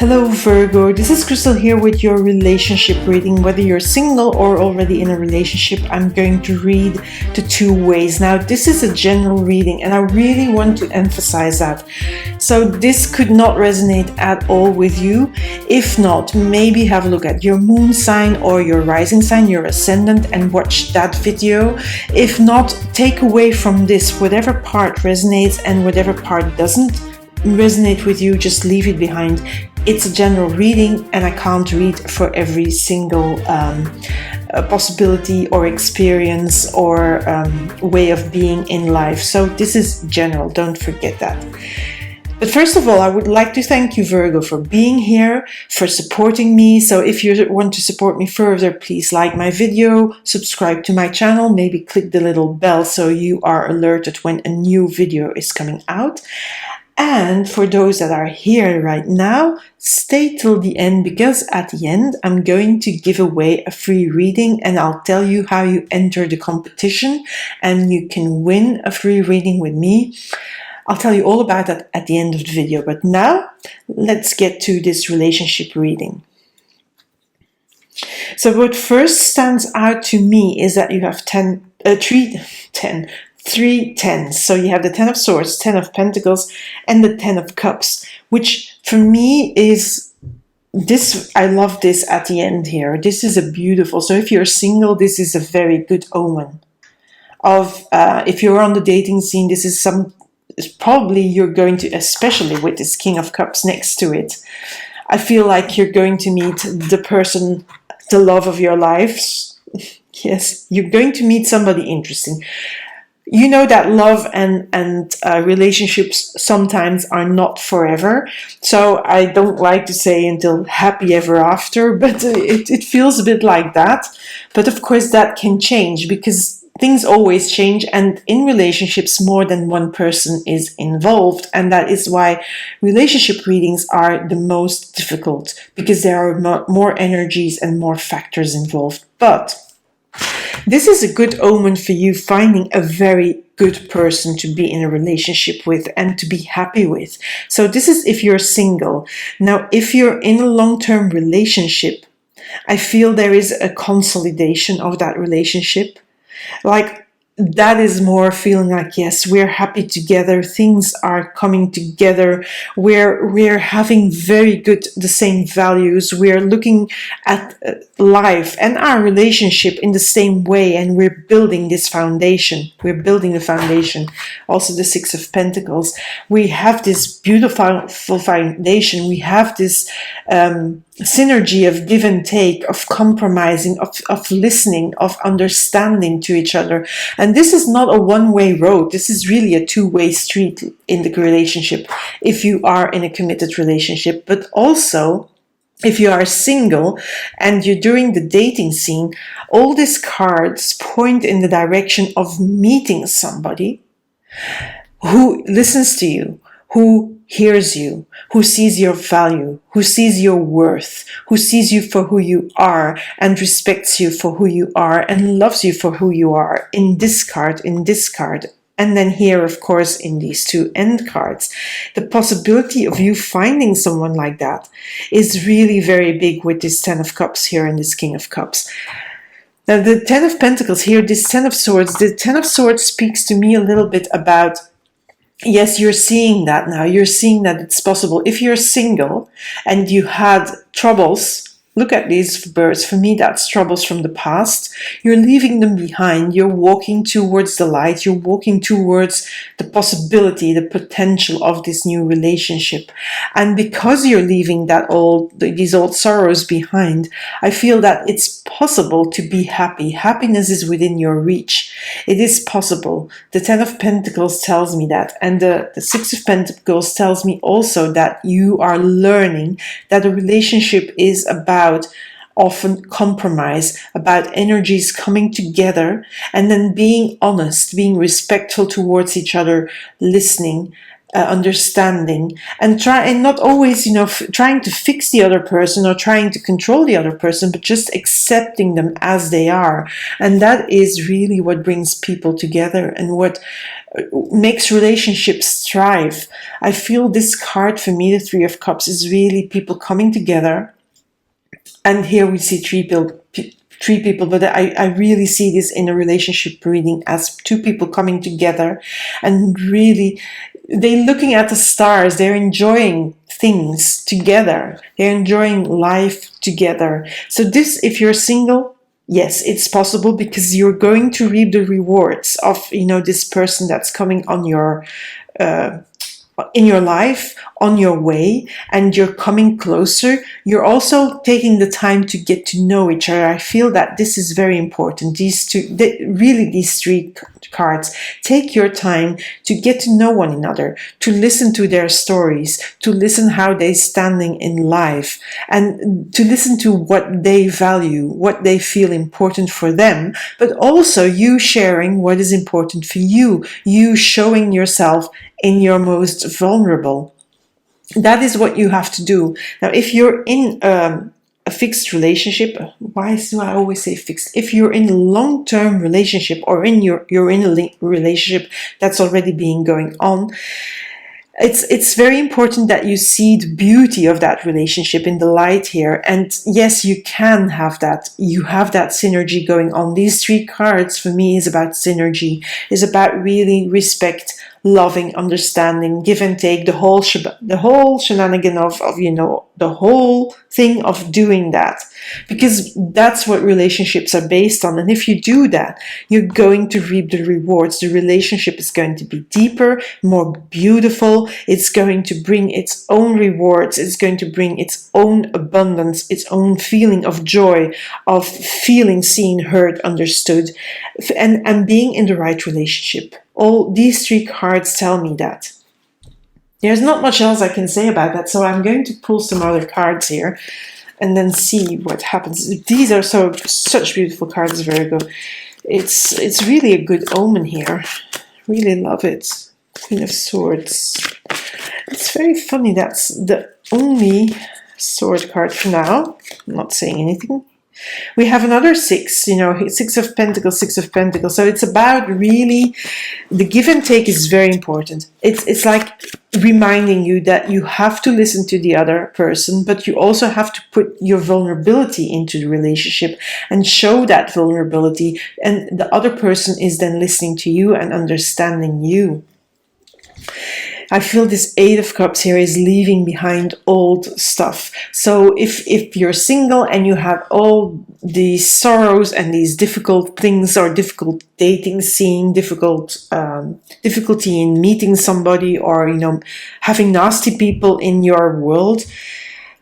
Hello Virgo, this is Christel here with your relationship reading. Whether you're single or already in a relationship, I'm going to read the two ways. Now, this is a general reading and I really want to emphasize that. So this could not resonate at all with you. If not, maybe have a look at your moon sign or your rising sign, your ascendant, and watch that video. If not, take away from this whatever part resonates and whatever part doesn't resonate with you, just leave it behind. It's a general reading and I can't read for every single possibility or experience or way of being in life. So this is general, don't forget that. But first of all, I would like to thank you, Virgo, for being here, for supporting me. So if you want to support me further, please like my video, subscribe to my channel, maybe click the little bell so you are alerted when a new video is coming out. And for those that are here right now, stay till the end, because at the end I'm going to give away a free reading and I'll tell you how you enter the competition and you can win a free reading with me. I'll tell you all about that at the end of the video, but now let's get to this relationship reading. So what first stands out to me is that you have three tens. So you have the 10 of swords, 10 of pentacles, and the 10 of cups, which for me is this. I love this at the end here. This is a beautiful. So if you're single, this is a very good omen of if you're on the dating scene, this is probably you're going to, especially with this King of Cups next to it, I feel like you're going to meet the person, the love of your life. Yes, you're going to meet somebody interesting. You know that love and relationships sometimes are not forever. So I don't like to say until happy ever after, but it feels a bit like that. But of course that can change because things always change, and in relationships more than one person is involved, and that is why relationship readings are the most difficult, because there are more energies and more factors involved. But this is a good omen for you finding a very good person to be in a relationship with and to be happy with. So this is if you're single. Now, if you're in a long-term relationship, I feel there is a consolidation of that relationship. Like, that is more feeling like, yes, we're happy together, things are coming together, we're having very good, the same values, we're looking at life and our relationship in the same way, and we're building this foundation, we're building the foundation. Also the Six of Pentacles, we have this beautiful foundation, we have this synergy of give and take, of compromising, of listening, of understanding to each other. And this is not a one-way road. This is really a two-way street in the relationship if you are in a committed relationship. But also, if you are single and you're during the dating scene, all these cards point in the direction of meeting somebody who listens to you, who hears you, who sees your value, who sees your worth, who sees you for who you are and respects you for who you are and loves you for who you are, in this card, and then here, of course, in these two end cards. The possibility of you finding someone like that is really very big with this 10 of Cups here and this King of Cups. Now, the 10 of Pentacles here, this 10 of Swords, the 10 of Swords speaks to me a little bit about, yes, you're seeing that now. You're seeing that it's possible. If you're single and you had troubles, look at these birds. For me, that's troubles from the past. You're leaving them behind. You're walking towards the light. You're walking towards the possibility, the potential of this new relationship. And because you're leaving these old sorrows behind, I feel that it's possible to be happy. Happiness is within your reach. It is possible. The 10 of Pentacles tells me that. And the 6 of Pentacles tells me also that you are learning that a relationship is about often compromise, about energies coming together and then being honest, being respectful towards each other, listening, understanding, and try and not always, trying to fix the other person or trying to control the other person, but just accepting them as they are. And that is really what brings people together and what makes relationships thrive. I feel this card for me, the Three of Cups, is really people coming together. And here we see three people, but I really see this in a relationship reading as two people coming together and really they're looking at the stars, they're enjoying things together, they're enjoying life together. So this, if you're single, yes, it's possible, because you're going to reap the rewards of this person that's coming on your in your life, on your way, and you're coming closer. You're also taking the time to get to know each other. I feel that this is very important. These three cards, take your time to get to know one another, to listen to their stories, to listen how they're standing in life, and to listen to what they value, what they feel important for them, but also you sharing what is important for you, you showing yourself in your most vulnerable. That is what you have to do. Now, if you're in a fixed relationship, why do I always say fixed? If you're in a long-term relationship, or you're in a relationship that's already been going on, it's very important that you see the beauty of that relationship in the light here. And yes, you can have that. You have that synergy going on. These three cards for me is about synergy, is about really respect, loving, understanding, give and take, the whole shenanigan of the whole thing of doing that, because that's what relationships are based on. And if you do that, you're going to reap the rewards. The relationship is going to be deeper, more beautiful. It's going to bring its own rewards. It's going to bring its own abundance, its own feeling of joy, of feeling seen, heard, understood, and being in the right relationship. All these three cards tell me that. There's not much else I can say about that, so I'm going to pull some other cards here and then see what happens. These are such beautiful cards, Virgo. It's really a good omen here. Really love it. Queen of Swords. It's very funny, that's the only sword card for now. I'm not saying anything. We have another six, Six of Pentacles, Six of Pentacles. So it's about really, the give and take is very important. It's like reminding you that you have to listen to the other person, but you also have to put your vulnerability into the relationship and show that vulnerability. And the other person is then listening to you and understanding you. I feel this Eight of Cups here is leaving behind old stuff. So if you're single and you have all these sorrows and these difficult things, or difficult dating scene, difficulty in meeting somebody, or having nasty people in your world,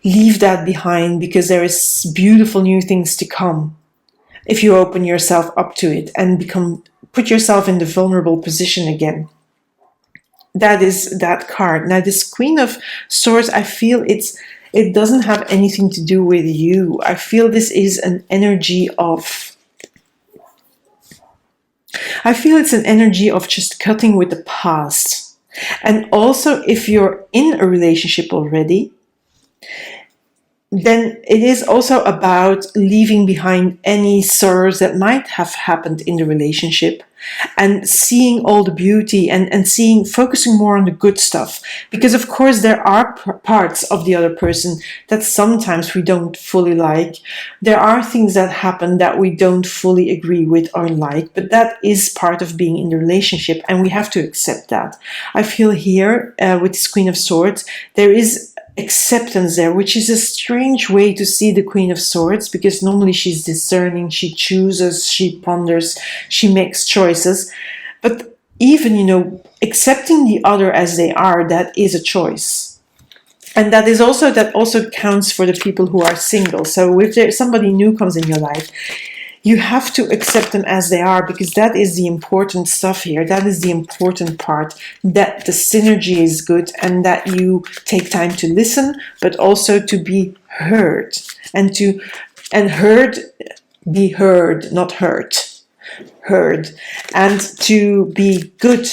leave that behind, because there is beautiful new things to come if you open yourself up to it and put yourself in the vulnerable position again. That is that card. Now, this Queen of Swords, I feel it doesn't have anything to do with you. I feel this is an energy of... I feel it's an energy of just cutting with the past. And also, if you're in a relationship already, then it is also about leaving behind any sorrows that might have happened in the relationship, and seeing all the beauty, and focusing more on the good stuff. Because of course there are parts of the other person that sometimes we don't fully like. There are things that happen that we don't fully agree with or like, but that is part of being in the relationship, and we have to accept that. I feel here with this Queen of Swords, there is acceptance there, which is a strange way to see the Queen of Swords, because normally she's discerning, she chooses, she ponders, she makes choices. But even, accepting the other as they are, that is a choice. And that also counts for the people who are single. So if somebody new comes in your life, you have to accept them as they are, because that is the important stuff here. That is the important part, that the synergy is good, and that you take time to listen, but also to be heard, and be heard, not hurt, heard, and to be good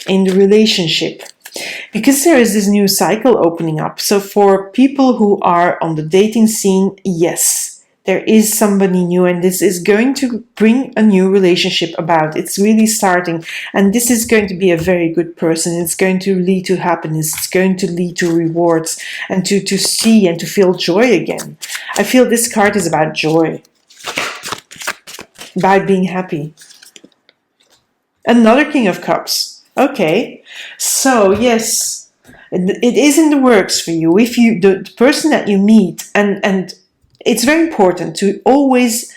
in the relationship. because there is this new cycle opening up. So for people who are on the dating scene, yes, there is somebody new, and this is going to bring a new relationship about. It's really starting, and this is going to be a very good person. It's going to lead to happiness. It's going to lead to rewards, and to see and to feel joy again. I feel this card is about joy, about being happy. Another King of Cups. Okay, so yes, it is in the works for you. If you, the person that you meet, and it's very important to always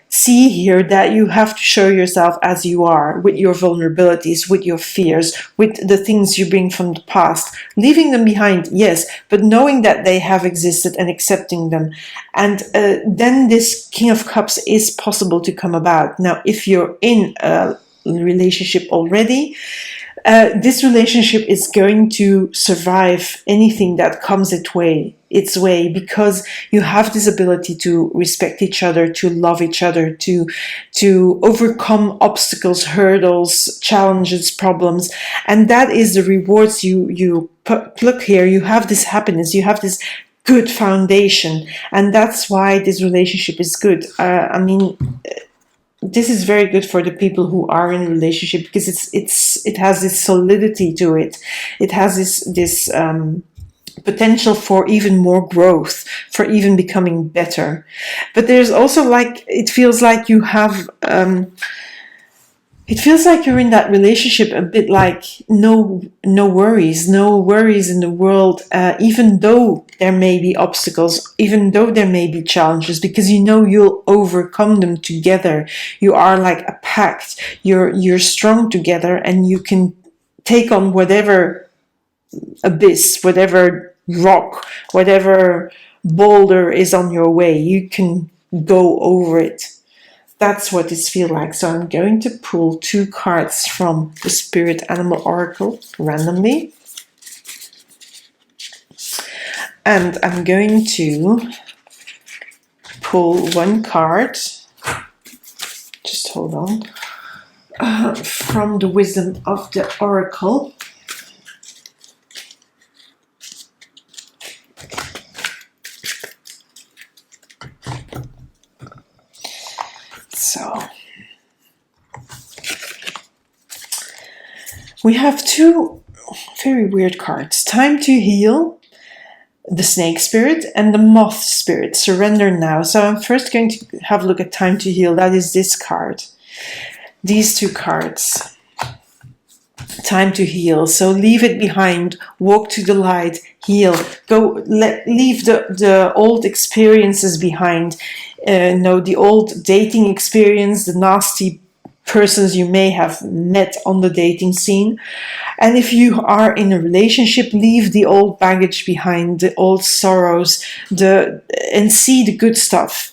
see here that you have to show yourself as you are, with your vulnerabilities, with your fears, with the things you bring from the past, leaving them behind, yes, but knowing that they have existed and accepting them. And then this King of Cups is possible to come about. Now, if you're in a relationship already, this relationship is going to survive anything that comes its way, because you have this ability to respect each other, to love each other, to overcome obstacles, hurdles, challenges, problems, and that is the rewards you pluck here. You have this happiness, you have this good foundation, and that's why this relationship is good. This is very good for the people who are in a relationship, because it has this solidity to it. It has this potential for even more growth, for even becoming better. But there's also, like, it feels like you have it feels like you're in that relationship a bit like no worries in the world, even though there may be obstacles, even though there may be challenges, because you know you'll overcome them together. You are like a pact. You're strong together, and you can take on whatever abyss, whatever rock, whatever boulder is on your way. You can go over it. That's what this feels like. So I'm going to pull 2 cards from the Spirit Animal Oracle randomly. And I'm going to pull 1 card. Just hold on. From the Wisdom of the Oracle. So we have 2 very weird cards. Time to Heal, the Snake Spirit, and the Moth Spirit, Surrender Now. So I'm first going to have a look at Time to Heal. That is this card. These 2 cards. Time to heal. So leave it behind, walk to the light, heal. Leave the old experiences behind. The old dating experience, the nasty persons you may have met on the dating scene. And if you are in a relationship, leave the old baggage behind, the old sorrows, and see the good stuff.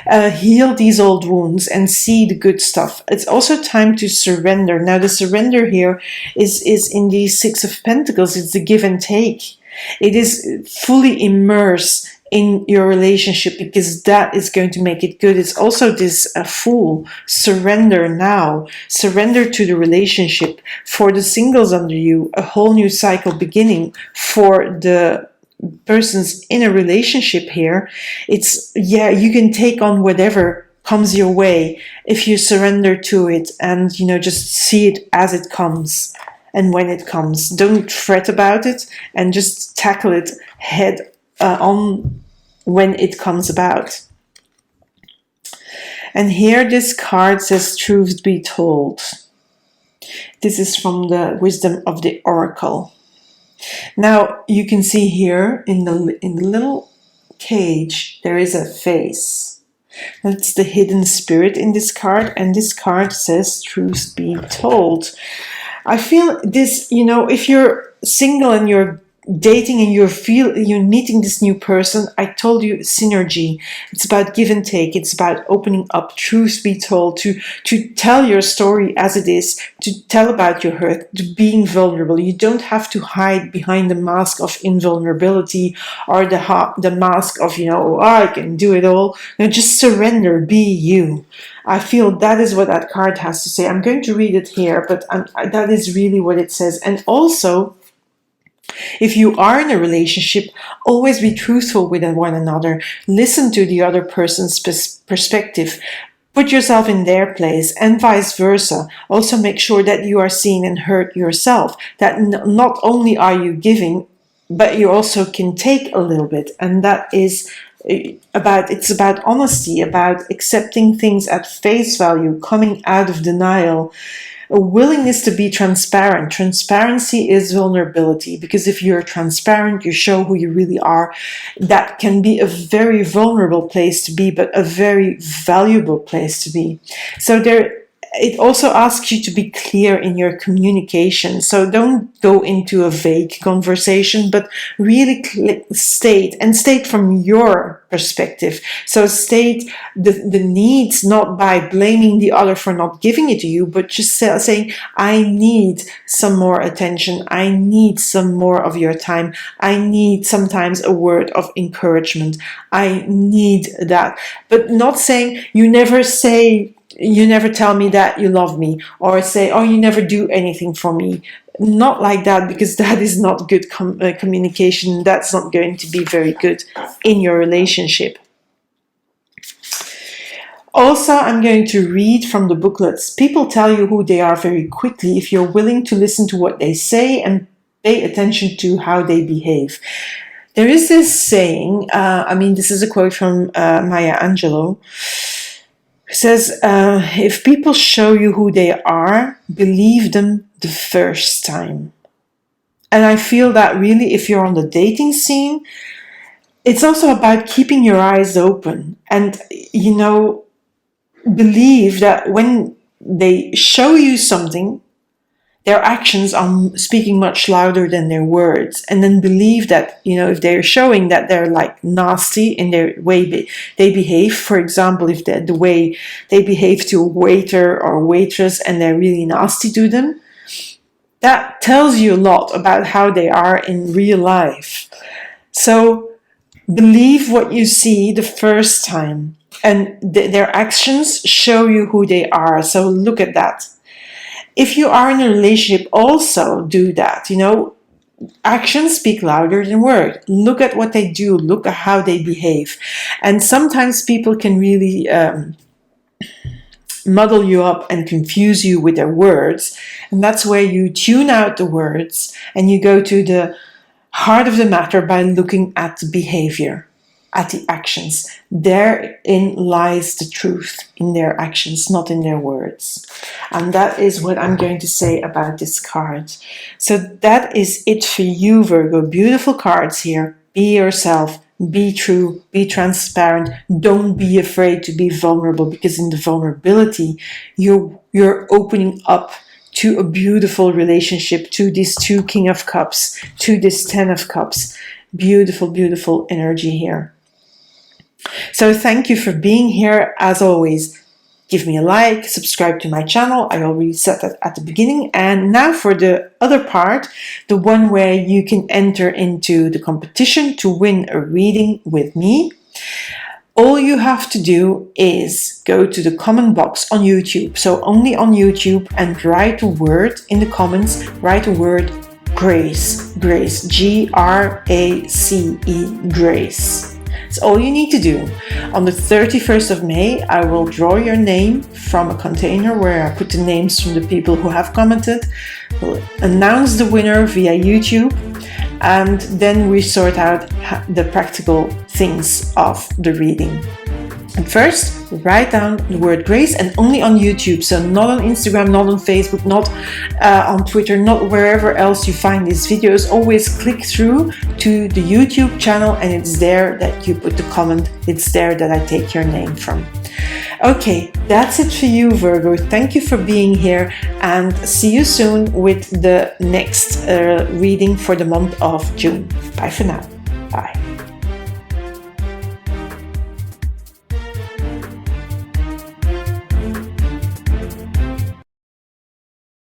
Heal these old wounds and see the good stuff. It's also time to surrender. Now, the surrender here is in the 6 of Pentacles. It's the give and take. It is fully immerse in your relationship, because that is going to make it good. It's also this Fool. Surrender now. Surrender to the relationship. For the singles under you, a whole new cycle beginning. For the persons in a relationship here, it's, you can take on whatever comes your way if you surrender to it, and just see it as it comes and when it comes. Don't fret about it, and just tackle it head on when it comes about. And here this card says, Truth be told. This is from the Wisdom of the Oracle. Now you can see here in the little cage there is a face. That's the hidden spirit in this card, and this card says, Truth be told. I feel this, if you're single and you're dating and you're meeting this new person, I told you, synergy. It's about give and take. It's about opening up, truth be told, to tell your story as it is, to tell about your hurt, to being vulnerable. You don't have to hide behind the mask of invulnerability or the mask of, I can do it all. No, just surrender, be you. I feel that is what that card has to say. I'm going to read it here, but that is really what it says. And also, If you are in a relationship, always be truthful with one another. Listen to the other person's perspective. Put yourself in their place and vice versa. Also make sure that you are seen and heard yourself, that not only are you giving, but you also can take a little bit. And that is it's about honesty, about accepting things at face value, coming out of denial, a willingness to be transparent. Transparency is vulnerability, because if you're transparent, you show who you really are. That can be a very vulnerable place to be, but a very valuable place to be. So it also asks you to be clear in your communication. So don't go into a vague conversation, but really state from your perspective. So state the needs, not by blaming the other for not giving it to you, but just saying, I need some more attention. I need some more of your time. I need sometimes a word of encouragement. I need that. But not saying, you never tell me that you love me, or say, oh, you never do anything for me. Not like that, because that is not good communication. That's not going to be very good in your relationship. Also, I'm going to read from the booklets. People tell you who they are very quickly if you're willing to listen to what they say and pay attention to how they behave. There is this saying, this is a quote from Maya Angelou. It says, if people show you who they are, believe them the first time. And I feel that really, if you're on the dating scene, it's also about keeping your eyes open and, believe that when they show you something, their actions are speaking much louder than their words. And then believe that, if they're showing that they're like nasty in their way they behave, for example, if the way they behave to a waiter or waitress and they're really nasty to them, that tells you a lot about how they are in real life. So believe what you see the first time, and their actions show you who they are. So look at that. If you are in a relationship, also do that. Actions speak louder than words. Look at what they do. Look at how they behave. And sometimes people can really muddle you up and confuse you with their words. And that's where you tune out the words and you go to the heart of the matter by looking at the behavior, at the actions. Therein lies the truth, in their actions, not in their words. And that is what I'm going to say about this card. So that is it for you, Virgo. Beautiful cards here. Be yourself. Be true. Be transparent. Don't be afraid to be vulnerable, because in the vulnerability, you're opening up to a beautiful relationship, to this 2 King of Cups, to this 10 of Cups. Beautiful, beautiful energy here. So thank you for being here. As always, give me a like, subscribe to my channel. I already said that at the beginning. And now for the other part, the one where you can enter into the competition to win a reading with me. All you have to do is go to the comment box on YouTube. So only on YouTube, and write a word in the comments. Write a word grace. Grace. Grace. Grace. That's all you need to do. On the 31st of May, I will draw your name from a container where I put the names from the people who have commented. We'll announce the winner via YouTube, and then we sort out the practical things of the reading. And first, write down the word grace, and only on YouTube. So not on Instagram, not on Facebook, not on Twitter, not wherever else you find these videos. Always click through to the YouTube channel, and it's there that you put the comment. It's there that I take your name from. Okay, that's it for you, Virgo. Thank you for being here, and see you soon with the next reading for the month of June. Bye for now. Bye.